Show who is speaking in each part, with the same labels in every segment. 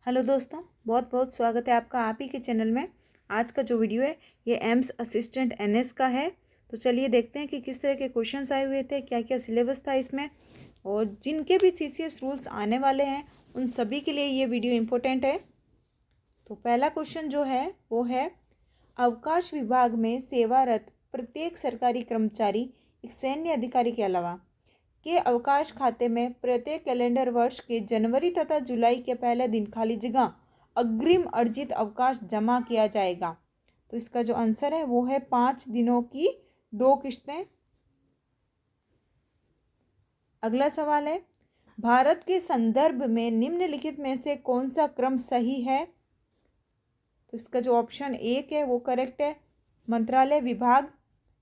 Speaker 1: Hello दोस्तों, बहुत बहुत स्वागत है आपका आप ही के चैनल में। आज का जो वीडियो है ये एम्स असिस्टेंट एनएस का है। तो चलिए देखते हैं कि किस तरह के क्वेश्चंस आए हुए थे, क्या क्या सिलेबस था इसमें, और जिनके भी सीसीएस रूल्स आने वाले हैं उन सभी के लिए ये वीडियो इम्पोर्टेंट है। तो पहला क्वेश्चन जो है वो है, अवकाश विभाग में सेवारत प्रत्येक सरकारी कर्मचारी एक सैन्य अधिकारी के अलावा के अवकाश खाते में प्रत्येक कैलेंडर वर्ष के जनवरी तथा जुलाई के पहले दिन खाली जगह अग्रिम अर्जित अवकाश जमा किया जाएगा। तो इसका जो आंसर है वो है 5 दिनों की 2 किश्तें। अगला सवाल है, भारत के संदर्भ में निम्नलिखित में से कौन सा क्रम सही है? तो इसका जो ऑप्शन 1 है वो करेक्ट है। मंत्रालय, विभाग,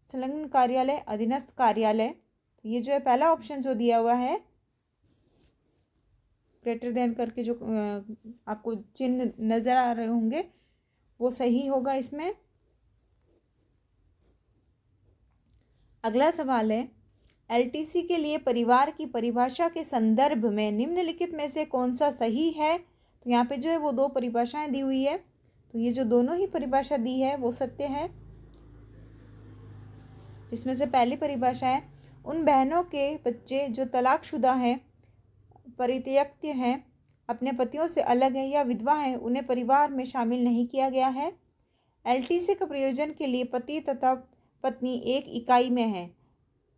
Speaker 1: संलग्न कार्यालय, अधीनस्थ कार्यालय। ये जो है पहला ऑप्शन जो दिया हुआ है ग्रेटर देन करके जो आपको चिन्ह नजर आ रहे होंगे वो सही होगा इसमें। अगला सवाल है, एलटीसी के लिए परिवार की परिभाषा के संदर्भ में निम्नलिखित में से कौन सा सही है? तो यहाँ पे जो है वो 2 परिभाषाएं दी हुई है, तो ये जो दोनों ही परिभाषा दी है वो सत्य है। जिसमें से पहली परिभाषा है, उन बहनों के बच्चे जो तलाकशुदा हैं, परित्यक्त हैं, अपने पतियों से अलग हैं या विधवा हैं, उन्हें परिवार में शामिल नहीं किया गया है। एलटीसी का प्रयोजन के लिए पति तथा पत्नी एक इकाई में है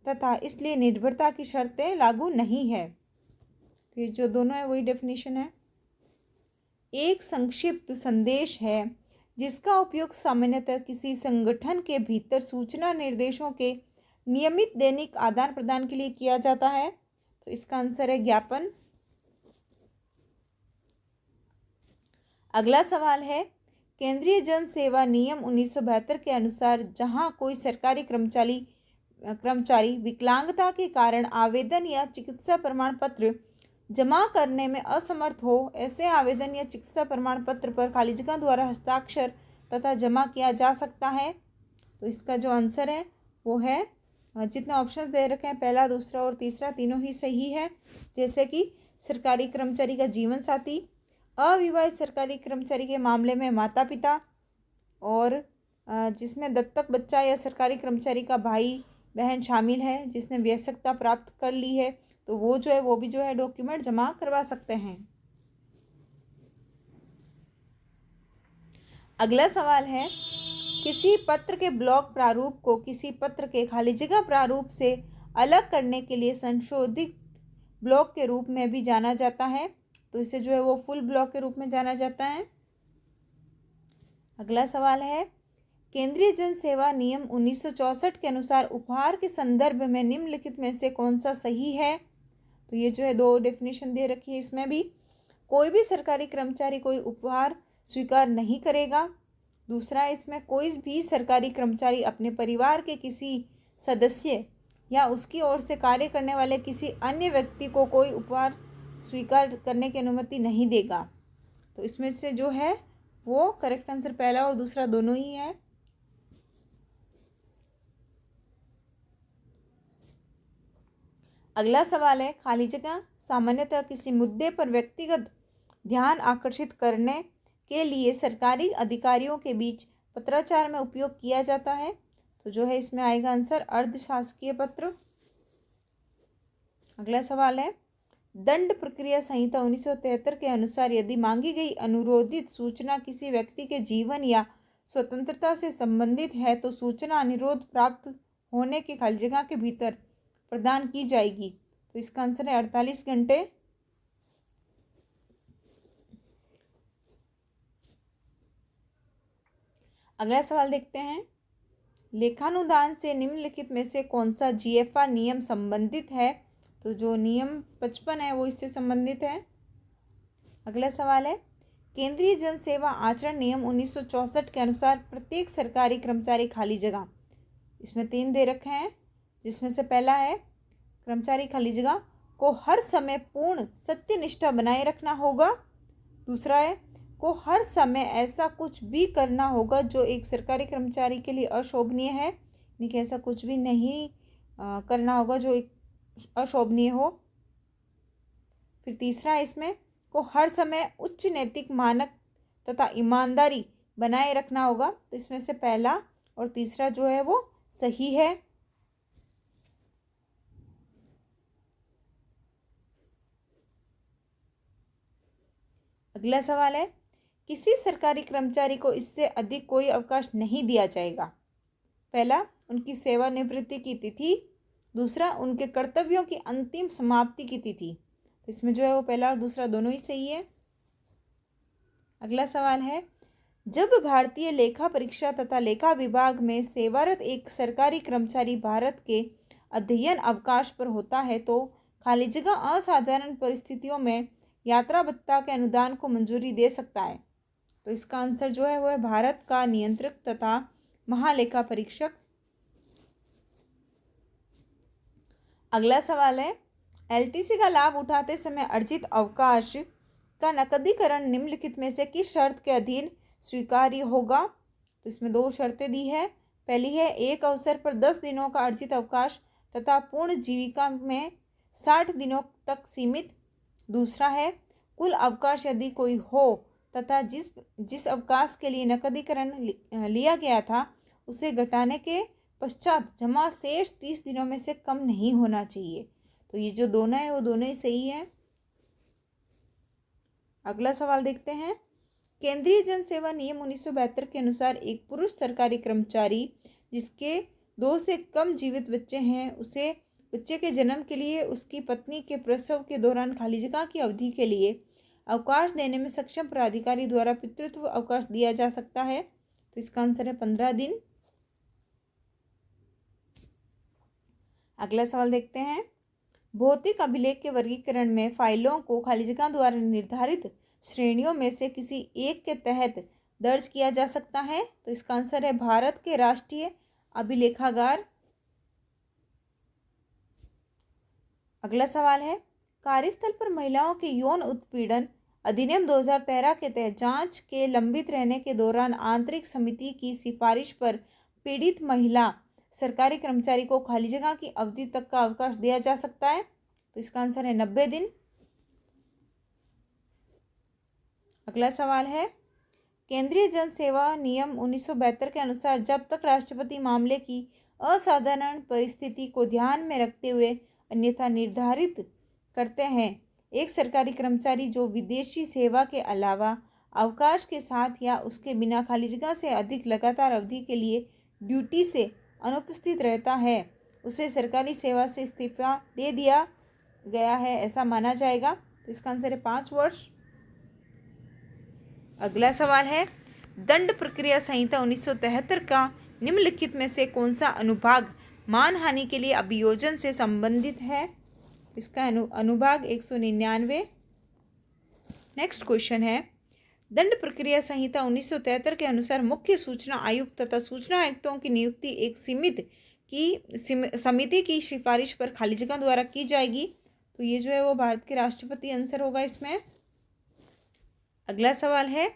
Speaker 1: तथा इसलिए निर्भरता की शर्तें लागू नहीं है। तो ये जो दोनों है वही डेफिनेशन है। एक संक्षिप्त संदेश है जिसका उपयोग सामान्यतः किसी संगठन के भीतर सूचना निर्देशों के नियमित दैनिक आदान प्रदान के लिए किया जाता है। तो इसका आंसर है ज्ञापन। अगला सवाल है, केंद्रीय जन सेवा नियम 1972 के अनुसार जहां कोई सरकारी कर्मचारी विकलांगता के कारण आवेदन या चिकित्सा प्रमाण पत्र जमा करने में असमर्थ हो, ऐसे आवेदन या चिकित्सा प्रमाण पत्र पर खाली जगह द्वारा हस्ताक्षर तथा जमा किया जा सकता है। तो इसका जो आंसर है वो है, जितने ऑप्शंस दे रखे हैं पहला, दूसरा और तीसरा तीनों ही सही है। जैसे कि सरकारी कर्मचारी का जीवन साथी, अविवाहित सरकारी कर्मचारी के मामले में माता पिता, और जिसमें दत्तक बच्चा या सरकारी कर्मचारी का भाई बहन शामिल है जिसने वयस्कता प्राप्त कर ली है, तो वो जो है वो भी जो है डॉक्यूमेंट जमा करवा सकते हैं। अगला सवाल है, किसी पत्र के ब्लॉक प्रारूप को किसी पत्र के खाली जगह प्रारूप से अलग करने के लिए संशोधित ब्लॉक के रूप में भी जाना जाता है। तो इसे जो है वो फुल ब्लॉक के रूप में जाना जाता है। अगला सवाल है, केंद्रीय जन सेवा नियम 1964 के अनुसार उपहार के संदर्भ में निम्नलिखित में से कौन सा सही है? तो ये जो है 2 डेफिनेशन दे रखी है इसमें भी। कोई भी सरकारी कर्मचारी कोई उपहार स्वीकार नहीं करेगा। दूसरा है, इसमें कोई भी सरकारी कर्मचारी अपने परिवार के किसी सदस्य या उसकी ओर से कार्य करने वाले किसी अन्य व्यक्ति को कोई उपहार स्वीकार करने की अनुमति नहीं देगा। तो इसमें से जो है वो करेक्ट आंसर पहला और दूसरा दोनों ही है। अगला सवाल है, खाली जगह सामान्यतः किसी मुद्दे पर व्यक्तिगत ध्यान आकर्षित करने के लिए सरकारी अधिकारियों के बीच पत्राचार में उपयोग किया जाता है। तो जो है इसमें आएगा आंसर अर्धशासकीय पत्र। अगला सवाल है, दंड प्रक्रिया संहिता 1973 के अनुसार यदि मांगी गई अनुरोधित सूचना किसी व्यक्ति के जीवन या स्वतंत्रता से संबंधित है तो सूचना अनुरोध प्राप्त होने के खाली जगह के भीतर प्रदान की जाएगी। तो इसका आंसर है 48 घंटे। अगला सवाल देखते हैं, लेखानुदान से निम्नलिखित में से कौन सा जीएफआर नियम संबंधित है? तो जो नियम 55 है वो इससे संबंधित है। अगला सवाल है, केंद्रीय जन सेवा आचरण नियम 1964 के अनुसार प्रत्येक सरकारी कर्मचारी खाली जगह, इसमें 3 दे रखे हैं, जिसमें से पहला है, कर्मचारी खाली जगह को हर समय पूर्ण सत्यनिष्ठा बनाए रखना होगा। दूसरा है, को हर समय ऐसा कुछ भी करना होगा जो एक सरकारी कर्मचारी के लिए अशोभनीय है, यानी कि ऐसा कुछ भी नहीं करना होगा जो एक अशोभनीय हो। फिर तीसरा है, इसमें को हर समय उच्च नैतिक मानक तथा ईमानदारी बनाए रखना होगा। तो इसमें से पहला और तीसरा जो है वो सही है। अगला सवाल है, किसी सरकारी कर्मचारी को इससे अधिक कोई अवकाश नहीं दिया जाएगा। पहला, उनकी सेवानिवृत्ति की तिथि। दूसरा, उनके कर्तव्यों की अंतिम समाप्ति की तिथि। तो इसमें जो है वो पहला और दूसरा दोनों ही सही है। अगला सवाल है, जब भारतीय लेखा परीक्षा तथा लेखा विभाग में सेवारत एक सरकारी कर्मचारी भारत के अध्ययन अवकाश पर होता है तो खाली जगह असाधारण परिस्थितियों में यात्रा भत्ता के अनुदान को मंजूरी दे सकता है। तो इसका आंसर जो है वो है भारत का नियंत्रक तथा महालेखा परीक्षक। अगला सवाल है, एलटीसी का लाभ उठाते समय अर्जित अवकाश का नकदीकरण निम्नलिखित में से किस शर्त के अधीन स्वीकार्य होगा। तो इसमें दो शर्तें दी है। पहली है, एक अवसर पर 10 दिनों का अर्जित अवकाश तथा पूर्ण जीविका में 60 दिनों तक सीमित। दूसरा है, कुल अवकाश यदि कोई हो तथा जिस अवकाश के लिए नकदीकरण लिया गया था उसे घटाने के पश्चात जमा शेष 30 दिनों में से कम नहीं होना चाहिए। तो ये जो दोनों है वो दोनों ही सही है। अगला सवाल देखते हैं, केंद्रीय जन सेवा नियम 1972 के अनुसार एक पुरुष सरकारी कर्मचारी जिसके 2 से कम जीवित बच्चे हैं उसे बच्चे के जन्म के लिए उसकी पत्नी के प्रसव के दौरान खाली जगह की अवधि के लिए अवकाश देने में सक्षम प्राधिकारी द्वारा पितृत्व अवकाश दिया जा सकता है। तो इसका आंसर है 15 दिन। अगला सवाल देखते हैं, भौतिक अभिलेख के वर्गीकरण में फाइलों को खाली जगह द्वारा निर्धारित श्रेणियों में से किसी एक के तहत दर्ज किया जा सकता है। तो इसका आंसर है भारत के राष्ट्रीय अभिलेखागार। अगला सवाल है, कार्यस्थल पर महिलाओं के यौन उत्पीड़न अधिनियम 2013 के तहत जांच के लंबित रहने के दौरान आंतरिक समिति की सिफारिश पर पीड़ित महिला सरकारी कर्मचारी को खाली जगह की अवधि तक का अवकाश दिया जा सकता है। तो इसका आंसर है 90 दिन। अगला सवाल है, केंद्रीय जन सेवा नियम 1972 के अनुसार जब तक राष्ट्रपति मामले की असाधारण परिस्थिति को ध्यान में रखते हुए अन्यथा निर्धारित करते हैं, एक सरकारी कर्मचारी जो विदेशी सेवा के अलावा अवकाश के साथ या उसके बिना खाली जगह से अधिक लगातार अवधि के लिए ड्यूटी से अनुपस्थित रहता है उसे सरकारी सेवा से इस्तीफा दे दिया गया है ऐसा माना जाएगा। तो इसका आंसर है 5 वर्ष। अगला सवाल है, दंड प्रक्रिया संहिता 1973 का निम्नलिखित में से कौन सा अनुभाग मानहानि के लिए अभियोजन से संबंधित है। इसका अनुभाग 199। नेक्स्ट क्वेश्चन है, दंड प्रक्रिया संहिता 1973 के अनुसार मुख्य सूचना आयुक्त तथा सूचना आयुक्तों की नियुक्ति एक समिति की सिफारिश पर खाली जगह द्वारा की जाएगी। तो ये जो है वो भारत के राष्ट्रपति आंसर होगा इसमें। अगला सवाल है,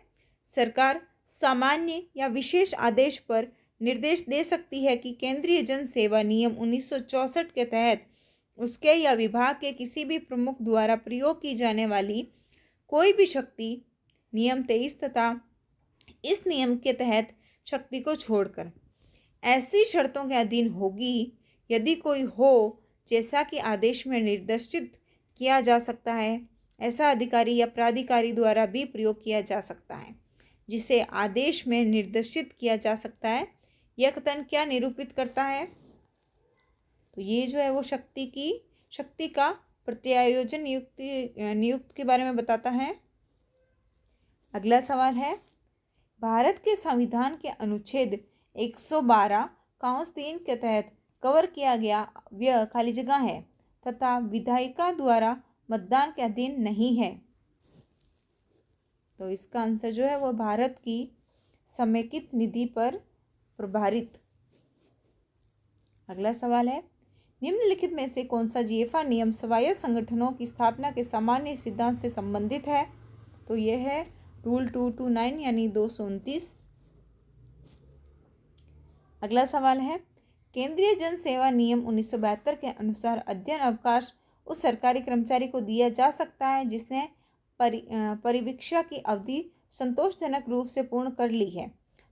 Speaker 1: सरकार सामान्य या विशेष आदेश पर निर्देश दे सकती है कि केंद्रीय जन सेवा नियम 1964 के तहत उसके या विभाग के किसी भी प्रमुख द्वारा प्रयोग की जाने वाली कोई भी शक्ति नियम 23 तथा इस नियम के तहत शक्ति को छोड़कर ऐसी शर्तों के अधीन होगी यदि कोई हो जैसा कि आदेश में निर्दिष्ट किया जा सकता है, ऐसा अधिकारी या प्राधिकारी द्वारा भी प्रयोग किया जा सकता है जिसे आदेश में निर्दिष्ट किया जा सकता है। यह कथन क्या निरूपित करता है। तो ये जो है वो शक्ति का प्रत्यायोजन नियुक्त के बारे में बताता है। अगला सवाल है, भारत के संविधान के अनुच्छेद 112 काउंस 3 के तहत कवर किया गया व्यय खाली जगह है तथा विधायिका द्वारा मतदान के अधीन नहीं है। तो इसका आंसर जो है वो भारत की समेकित निधि पर प्रभारित। अगला सवाल है, निम्नलिखित में से कौन सा जीएफआर नियम स्वायत्त संगठनों की स्थापना के सामान्य सिद्धांत से संबंधित है। तो यह है रूल 229 यानी 229। अगला सवाल है, केंद्रीय जन सेवा नियम 1972 के अनुसार अध्ययन अवकाश उस सरकारी कर्मचारी को दिया जा सकता है जिसने परिवीक्षा की अवधि संतोषजनक रूप से पूर्ण कर ली है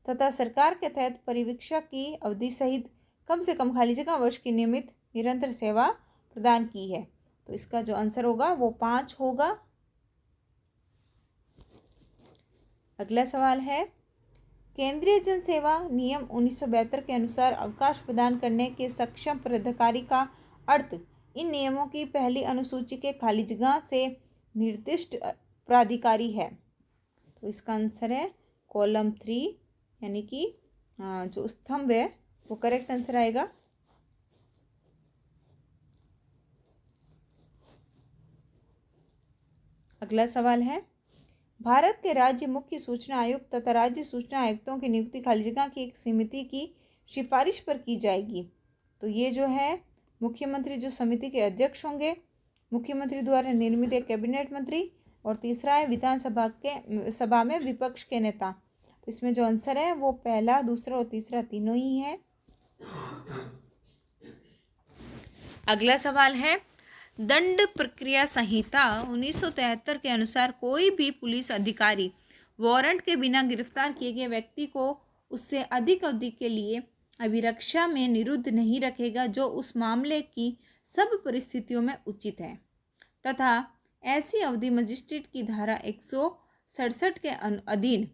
Speaker 1: तथा सरकार के तहत परिवीक्षा की अवधि सहित कम से कम खाली जगह वर्ष की नियमित निरंतर सेवा प्रदान की है। तो इसका जो आंसर होगा वो 5 होगा। अगला सवाल है, केंद्रीय जन सेवा नियम 1972 के अनुसार अवकाश प्रदान करने के सक्षम प्राधिकारी का अर्थ इन नियमों की पहली अनुसूची के खाली जगह से निर्दिष्ट प्राधिकारी है। तो इसका आंसर है कॉलम 3 यानी कि जो स्तंभ है वो करेक्ट आंसर आएगा। अगला सवाल है, भारत के राज्य मुख्य सूचना आयुक्त तथा राज्य सूचना आयुक्तों की नियुक्ति खाली जगह की एक समिति की सिफारिश पर की जाएगी। तो ये जो है मुख्यमंत्री जो समिति के अध्यक्ष होंगे, मुख्यमंत्री द्वारा निर्मित एक कैबिनेट मंत्री, और तीसरा है विधानसभा सभा में विपक्ष के नेता। तो इसमें जो आंसर है वो पहला, दूसरा और तीसरा तीनों ही है। अगला सवाल है, दंड प्रक्रिया संहिता 1973 के अनुसार कोई भी पुलिस अधिकारी वारंट के बिना गिरफ्तार किए गए व्यक्ति को उससे अधिक अवधि के लिए अभिरक्षा में निरुद्ध नहीं रखेगा जो उस मामले की सब परिस्थितियों में उचित है तथा ऐसी अवधि मजिस्ट्रेट की धारा 167 के अधीन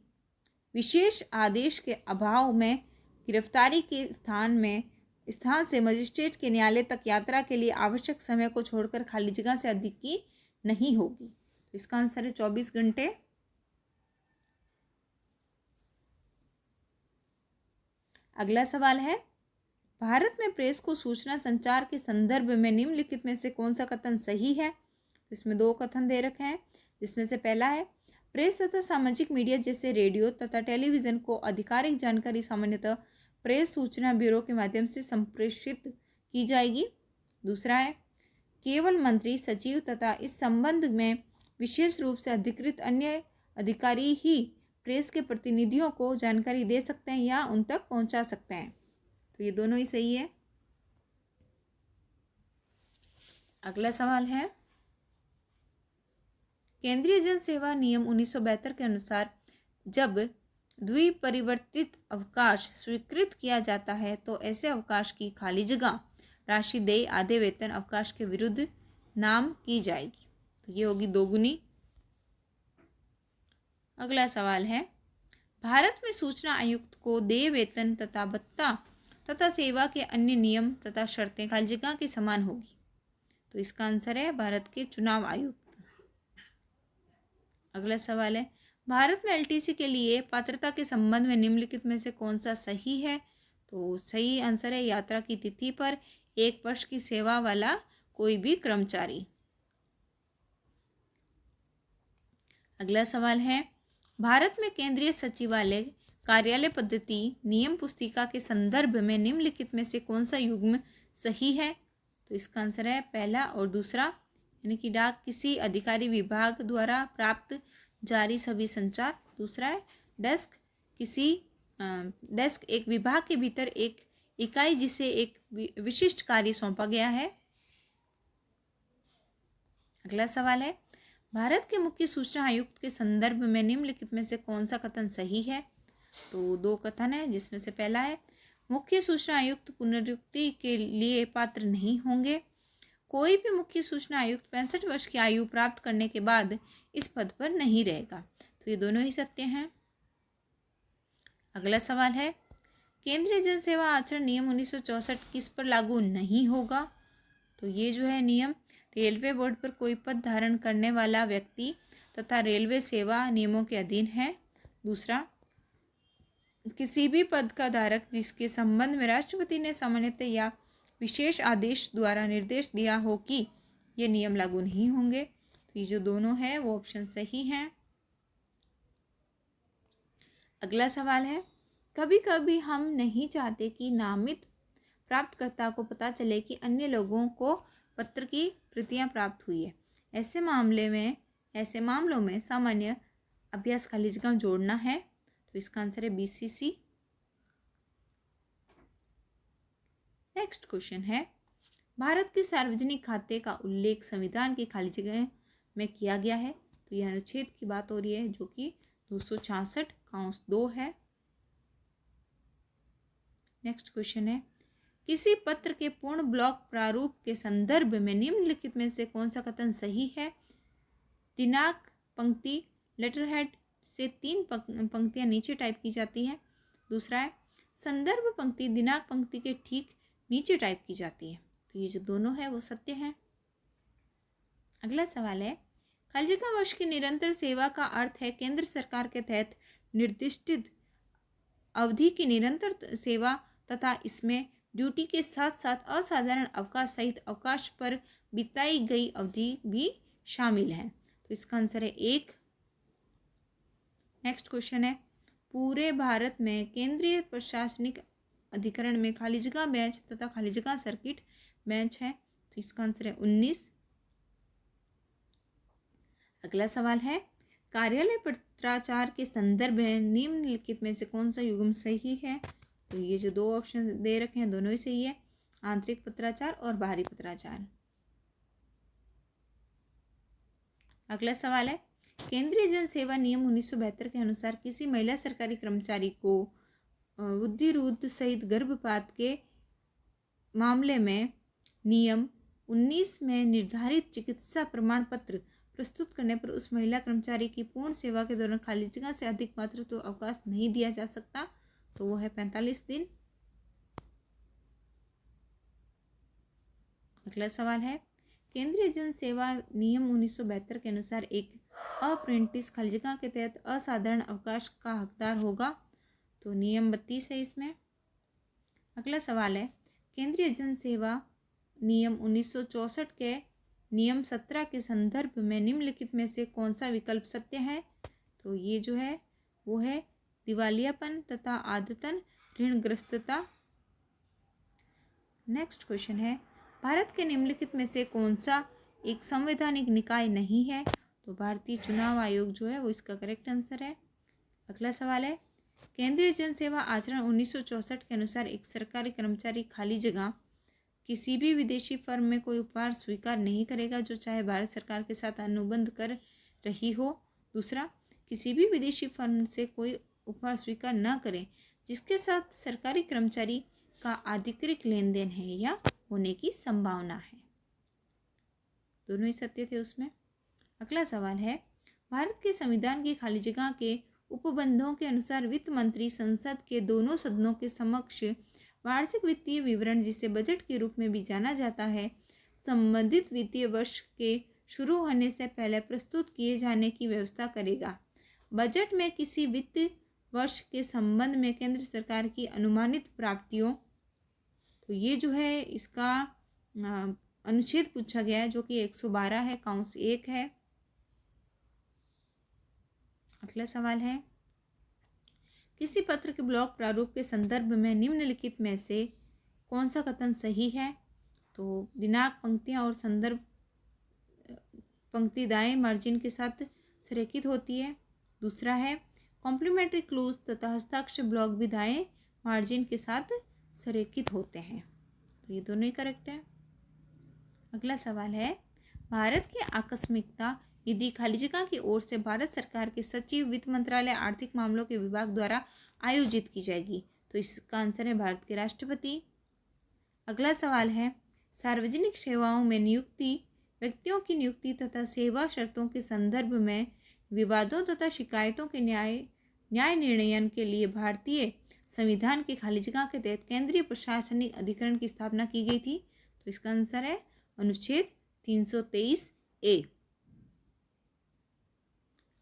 Speaker 1: विशेष आदेश के अभाव में गिरफ्तारी के स्थान से मजिस्ट्रेट के न्यायालय तक यात्रा के लिए आवश्यक समय को छोड़कर खाली जगह से अधिक की नहीं होगी। तो इसका आंसर है 24 घंटे। अगला सवाल है, भारत में प्रेस को सूचना संचार के संदर्भ में निम्नलिखित में से कौन सा कथन सही है। तो इसमें 2 कथन दे रखे हैं, जिसमें से पहला है, प्रेस तथा सामाजिक मीडिया जैसे रेडियो तथा टेलीविज़न को आधिकारिक जानकारी सामान्यतः प्रेस सूचना ब्यूरो के माध्यम से संप्रेषित की जाएगी। दूसरा है, केवल मंत्री, सचिव तथा इस संबंध में विशेष रूप से अधिकृत अन्य अधिकारी ही प्रेस के प्रतिनिधियों को जानकारी दे सकते हैं या उन तक पहुंचा सकते हैं। तो ये दोनों ही सही है। अगला सवाल है, केंद्रीय जन सेवा नियम 1972 के अनुसार जब द्विपरिवर्तित अवकाश स्वीकृत किया जाता है तो ऐसे अवकाश की खाली जगह राशि देय आधे वेतन अवकाश के विरुद्ध नाम की जाएगी। तो ये होगी 2 गुनी। अगला सवाल है, भारत में सूचना आयुक्त को देय वेतन तथा भत्ता तथा सेवा के अन्य नियम तथा शर्तें खाली जगह के समान होगी। तो इसका आंसर है भारत के चुनाव आयुक्त। अगला सवाल है, भारत में एलटीसी के लिए पात्रता के संबंध में निम्नलिखित में से कौन सा सही है। तो सही आंसर है यात्रा की तिथि पर 1 वर्ष की सेवा वाला कोई भी कर्मचारी। अगला सवाल है, भारत में केंद्रीय सचिवालय कार्यालय पद्धति नियम पुस्तिका के संदर्भ में निम्नलिखित में से कौन सा युग्म सही है। तो इसका आंसर है पहला और दूसरा, यानी कि डाक किसी अधिकारी विभाग द्वारा प्राप्त जारी सभी संचार। दूसरा है, डेस्क एक विभाग के भीतर एक इकाई जिसे एक विशिष्ट कार्य सौंपा गया है। अगला सवाल है, भारत के मुख्य सूचना आयुक्त के संदर्भ में निम्नलिखित में से कौन सा कथन सही है। तो 2 कथन है, जिसमें से पहला है, मुख्य सूचना आयुक्त पुनरुक्ति के लिए पात्र नहीं होंगे। कोई भी मुख्य सूचना आयुक्त 65 वर्ष की आयु प्राप्त करने के बाद इस पद पर नहीं रहेगा। तो ये दोनों ही सत्य हैं। अगला सवाल है, केंद्रीय जन सेवा आचरण नियम 1964 किस पर लागू नहीं होगा। तो ये जो है नियम रेलवे बोर्ड पर कोई पद धारण करने वाला व्यक्ति तथा रेलवे सेवा नियमों के अधीन है। दूसरा, किसी भी पद का धारक जिसके संबंध में राष्ट्रपति ने सामान्यतः या विशेष आदेश द्वारा निर्देश दिया हो कि ये नियम लागू नहीं होंगे। तो ये जो दोनों है वो ऑप्शन सही है। अगला सवाल है, कभी कभी हम नहीं चाहते कि नामित प्राप्तकर्ता को पता चले कि अन्य लोगों को पत्र की प्रतियां प्राप्त हुई है। ऐसे मामलों में सामान्य अभ्यास खाली जगह जोड़ना है। तो इसका आंसर है BCC। नेक्स्ट क्वेश्चन है, भारत के सार्वजनिक खाते का उल्लेख संविधान की खाली जगह में किया गया है। तो तो यह अनुच्छेद की बात हो रही है जो कि 266 काउंस 2 है। नेक्स्ट क्वेश्चन है, किसी पत्र के पूर्ण ब्लॉक प्रारूप के संदर्भ में निम्नलिखित में से कौन सा कथन सही है? दिनांक पंक्ति लेटर हेड से 3 पंक्तियां नीचे टाइप की जाती हैं। दूसरा है, संदर्भ पंक्ति दिनांक पंक्ति के ठीक नीचे टाइप की जाती है। तो ये जो दोनों है वो सत्य है। अगला सवाल है, खालिजिका वर्ष की निरंतर सेवा का अर्थ है केंद्र सरकार के तहत निर्दिष्ट अवधि की निरंतर सेवा तथा इसमें ड्यूटी के साथ साथ असाधारण अवकाश सहित अवकाश पर बिताई गई अवधि भी शामिल है। तो इसका आंसर है 1। नेक्स्ट क्वेश्चन है, पूरे भारत में केंद्रीय प्रशासनिक अधिकरण में खालिजिका बेंच तथा खालिजिका सर्किट बेंच है। तो इसका आंसर है 19। अगला सवाल है, कार्यालय पत्राचार के संदर्भ में निम्नलिखित में से कौन सा युग्म सही है? तो ये जो 2 ऑप्शन दे रखे हैं दोनों ही सही है, आंतरिक पत्राचार और बाहरी पत्राचार। अगला सवाल है, केंद्रीय जन सेवा नियम 1972 के अनुसार किसी महिला सरकारी कर्मचारी को बुद्धिरूध सहित गर्भपात के मामले में नियम 19 में निर्धारित चिकित्सा प्रमाण पत्र प्रस्तुत करने पर उस महिला कर्मचारी की पूर्ण सेवा के दौरान खालिजिका से अधिक मातृत्व अवकाश नहीं दिया जा सकता। तो वो है 45 दिन। अगला सवाल है, केंद्रीय जन सेवा नियम 1972 के अनुसार एक अप्रेंटिस खालिजिका के तहत असाधारण अवकाश का हकदार होगा। तो नियम 32 है इसमें। अगला सवाल है, केंद्रीय जन सेवा नियम 1964 के नियम 17 के संदर्भ में निम्नलिखित में से कौन सा विकल्प सत्य है? तो ये जो है वो है दिवालियापन तथा आदतन ऋणग्रस्तता। नेक्स्ट क्वेश्चन है, भारत के निम्नलिखित में से कौन सा एक संवैधानिक निकाय नहीं है? तो भारतीय चुनाव आयोग जो है वो इसका करेक्ट आंसर है। अगला सवाल है, केंद्रीय जन सेवा आचरण 1964 के अनुसार एक सरकारी कर्मचारी खाली जगह किसी भी विदेशी फर्म में कोई उपहार स्वीकार नहीं करेगा जो चाहे भारत सरकार के साथ अनुबंध कर रही हो। दूसरा, किसी भी विदेशी फर्म से कोई उपहार स्वीकार न करें जिसके साथ सरकारी कर्मचारी का आधिकारिक लेन देन है या होने की संभावना है। दोनों ही सत्य थे उसमें। अगला सवाल है, भारत के संविधान की खाली जगह के उपबंधों के अनुसार वित्त मंत्री संसद के दोनों सदनों के समक्ष वार्षिक वित्तीय विवरण, जिसे बजट के रूप में भी जाना जाता है, संबंधित वित्तीय वर्ष के शुरू होने से पहले प्रस्तुत किए जाने की व्यवस्था करेगा। बजट में किसी वित्त वर्ष के संबंध में केंद्र सरकार की अनुमानित प्राप्तियों, तो ये जो है इसका अनुच्छेद पूछा गया है जो कि 112 है, काउंस 1 है। अगला सवाल है, किसी पत्र के ब्लॉक प्रारूप के संदर्भ में निम्नलिखित में से कौन सा कथन सही है? तो दिनांक पंक्तियां और संदर्भ पंक्ति दाएं मार्जिन के साथ संरेखित होती है। दूसरा है, कॉम्प्लीमेंट्री क्लोज तथा हस्ताक्षर ब्लॉक भी दाएं मार्जिन के साथ संरेखित होते हैं। तो ये दोनों ही करेक्ट है। अगला सवाल है, भारत की आकस्मिकता यदि खालिजिका की ओर से भारत सरकार के सचिव वित्त मंत्रालय आर्थिक मामलों के विभाग द्वारा आयोजित की जाएगी। तो इसका आंसर है भारत के राष्ट्रपति। अगला सवाल है, सार्वजनिक सेवाओं में नियुक्ति, व्यक्तियों की नियुक्ति तथा सेवा शर्तों के संदर्भ में विवादों तथा शिकायतों के न्याय निर्णयन के लिए भारतीय संविधान के खालिजिका के तहत केंद्रीय प्रशासनिक अधिकरण की स्थापना की गई थी। तो इसका आंसर है अनुच्छेद 323A।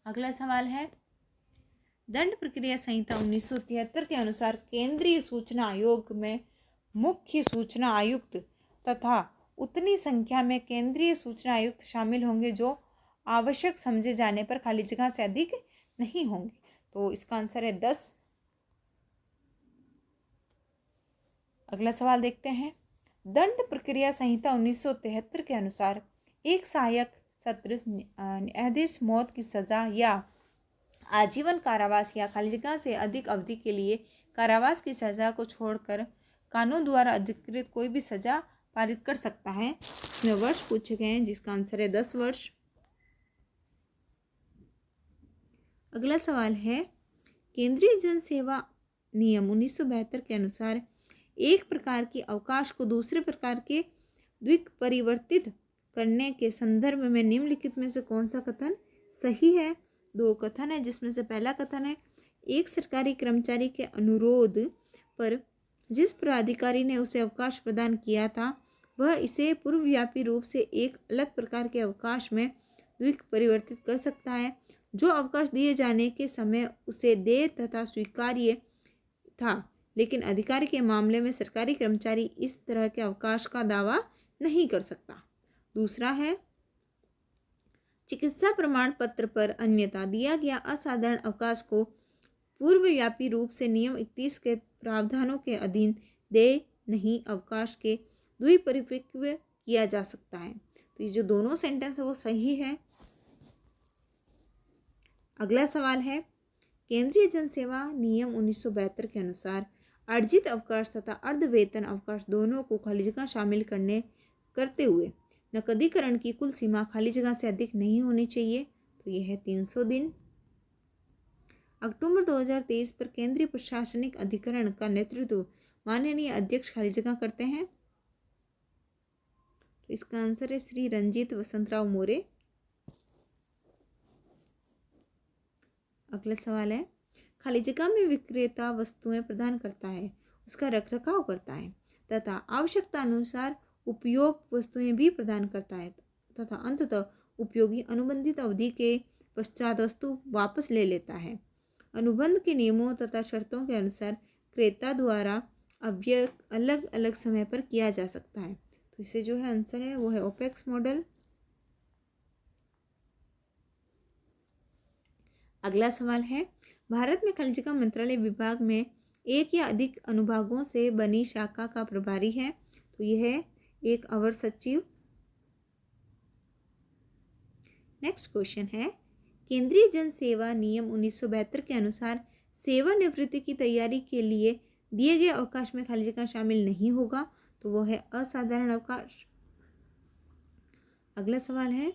Speaker 1: अगला सवाल है, दंड प्रक्रिया संहिता 1973 के अनुसार केंद्रीय सूचना आयोग में मुख्य सूचना आयुक्त तथा उतनी संख्या में केंद्रीय सूचना आयुक्त शामिल होंगे जो आवश्यक समझे जाने पर खाली जगह से अधिक नहीं होंगे। तो इसका आंसर है 10। अगला सवाल देखते हैं, दंड प्रक्रिया संहिता 1973 के अनुसार एक सहायक सत्र न्यायाधीश मौत की सज़ा या आजीवन कारावास या खाली जगह से अधिक अवधि के लिए कारावास की सज़ा को छोड़कर कानून द्वारा अधिकृत कोई भी सज़ा पारित कर सकता है। इसमें वर्ष पूछे गए हैं जिसका आंसर है 10 वर्ष। अगला सवाल है, केंद्रीय जन सेवा नियम 1972 के अनुसार एक प्रकार के अवकाश को दूसरे प्रकार के द्विपरिवर्तित करने के संदर्भ में निम्नलिखित में से कौन सा कथन सही है? दो कथन है, जिसमें से पहला कथन है, एक सरकारी कर्मचारी के अनुरोध पर जिस प्राधिकारी ने उसे अवकाश प्रदान किया था वह इसे पूर्वव्यापी रूप से एक अलग प्रकार के अवकाश में द्विपरिवर्तित कर सकता है। जो अवकाश दिए जाने के समय उसे देय तथा स्वीकार्य था, लेकिन अधिकारी के मामले में सरकारी कर्मचारी इस तरह के अवकाश का दावा नहीं कर सकता। दूसरा है, चिकित्सा प्रमाण पत्र पर अन्यथा दिया गया असाधारण अवकाश को पूर्वव्यापी रूप से नियम 31 के प्रावधानों के अधीन देय नहीं अवकाश के द्विपरिवर्तित किया जा सकता है। तो ये जो दोनों सेंटेंस है वो सही है। अगला सवाल है, केंद्रीय जन सेवा नियम 1972 के अनुसार अर्जित अवकाश तथा अर्धवेतन अवकाश दोनों को खाली जगह शामिल करते हुए नकदीकरण की कुल सीमा खाली जगह से अधिक नहीं होनी चाहिए। तो यह है 300 दिन। अक्टूबर 2023 पर केंद्रीय प्रशासनिक अधिकरण का नेतृत्व माननीय अध्यक्ष खाली जगह करते हैं। तो इसका आंसर है श्री रंजीत वसंतराव मोरे। अगला सवाल है, खाली जगह में विक्रेता वस्तुएं प्रदान करता है, उसका रखरखाव करता है तथा आवश्यकता अनुसार उपयोग वस्तुएं भी प्रदान करता है तथा अंततः उपयोगी अनुबंधित अवधि के पश्चात वस्तु वापस ले लेता है। अनुबंध के नियमों तथा शर्तों के अनुसार क्रेता द्वारा अव्यय अलग अलग समय पर किया जा सकता है। तो इसे जो है आंसर है वो है ओपेक्स मॉडल। अगला सवाल है, भारत में खाली जगह मंत्रालय विभाग में एक या अधिक अनुभागों से बनी शाखा का प्रभारी है। तो यह है एक अवर सचिव। नेक्स्ट क्वेश्चन है, केंद्रीय जन सेवा नियम 1972 के अनुसार सेवानिवृत्ति की तैयारी के लिए दिए गए अवकाश में खाली जगह शामिल नहीं होगा। तो वो है असाधारण अवकाश। अगला सवाल है,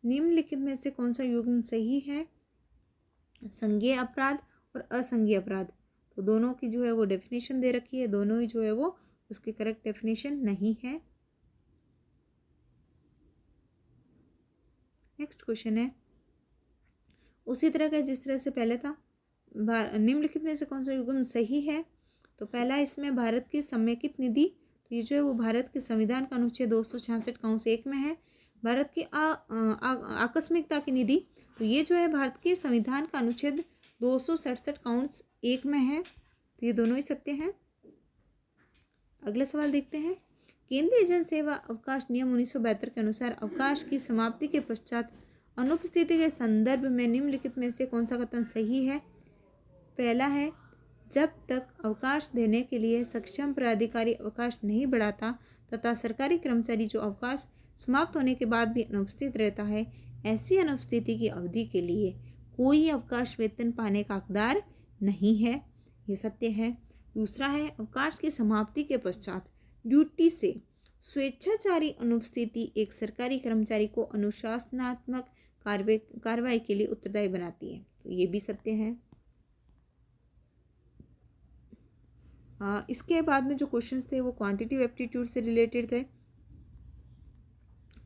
Speaker 1: निम्नलिखित में से कौन सा युग्म सही है? संज्ञेय अपराध और असंज्ञेय अपराध, तो दोनों की जो है वो डेफिनेशन दे रखी है, दोनों ही जो है वो उसकी करेक्ट डेफिनेशन नहीं है। नेक्स्ट क्वेश्चन है उसी तरह का जिस तरह से पहले था, निम्नलिखित में से कौन सा युग्म सही है? तो पहला इसमें भारत की समेकित निधि, तो ये जो है वो भारत के संविधान का अनुच्छेद 266 काउंस 1 में है। भारत की आकस्मिकता की निधि, तो ये जो है भारत के संविधान का अनुच्छेद 267 काउंट्स 1 में है। तो ये दोनों ही सत्य हैं। अगला सवाल देखते हैं, केंद्रीय जन सेवा अवकाश नियम 1972 के अनुसार अवकाश की समाप्ति के पश्चात अनुपस्थिति के संदर्भ में निम्नलिखित में से कौन सा कथन सही है? पहला है, जब तक अवकाश देने के लिए सक्षम प्राधिकारी अवकाश नहीं बढ़ाता तथा सरकारी कर्मचारी जो अवकाश समाप्त होने के बाद भी अनुपस्थित रहता है, ऐसी अनुपस्थिति की अवधि के लिए कोई अवकाश वेतन पाने का हकदार नहीं है। ये सत्य है। दूसरा है, अवकाश की समाप्ति के पश्चात ड्यूटी से स्वेच्छाचारी अनुपस्थिति एक सरकारी कर्मचारी को अनुशासनात्मक कार्रवाई के लिए उत्तरदायी बनाती है। तो ये भी सत्य है। इसके बाद में जो क्वेश्चंस थे वो क्वांटिटिव एप्टीट्यूड से रिलेटेड थे,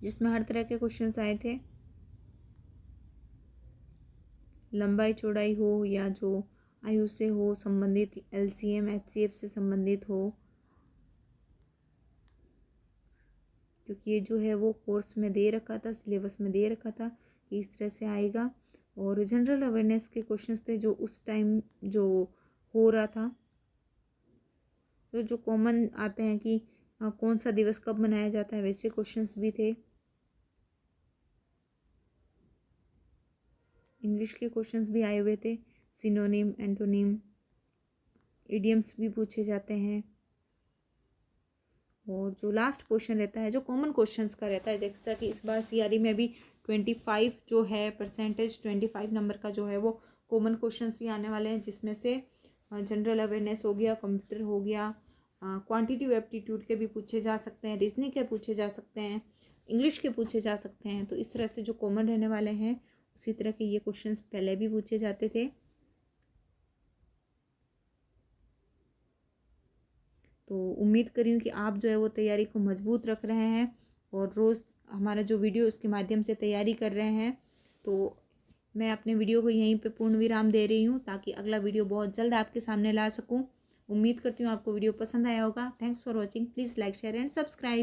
Speaker 1: जिसमें हर तरह के क्वेश्चंस आए थे। लंबाई चौड़ाई हो या जो आयु से हो संबंधित, LCM HCF से संबंधित हो, क्योंकि ये जो है वो कोर्स में दे रखा था, सिलेबस में दे रखा था कि इस तरह से आएगा। और जनरल अवेयरनेस के क्वेश्चंस थे जो उस टाइम जो हो रहा था, तो जो कॉमन आते हैं कि कौन सा दिवस कब मनाया जाता है, वैसे क्वेश्चंस भी थे। इंग्लिश के क्वेश्चंस भी आए हुए थे, सिनोनिम, एंटोनिम, इडियम्स भी पूछे जाते हैं। और जो लास्ट क्वेश्चन रहता है, जो कॉमन क्वेश्चंस का रहता है, जैसा कि इस बार CRE में भी 25 जो है परसेंटेज 25 नंबर का जो है वो कॉमन क्वेश्चंस ही आने वाले हैं, जिसमें से जनरल अवेयरनेस हो गया, कंप्यूटर हो गया, क्वांटिटिव एप्टीट्यूड के भी पूछे जा सकते हैं, रीजनिंग के पूछे जा सकते हैं, इंग्लिश के पूछे जा सकते हैं। तो इस तरह से जो कॉमन रहने वाले हैं उसी तरह के ये क्वेश्चंस पहले भी पूछे जाते थे। तो उम्मीद कर रही हूँ कि आप जो है वो तैयारी को मजबूत रख रहे हैं और रोज़ हमारा जो वीडियो उसके माध्यम से तैयारी कर रहे हैं। तो मैं अपने वीडियो को यहीं पे पूर्ण विराम दे रही हूँ ताकि अगला वीडियो बहुत जल्द आपके सामने ला सकूँ। उम्मीद करती हूँ आपको वीडियो पसंद आया होगा। Thanks for watching. Please like share and subscribe.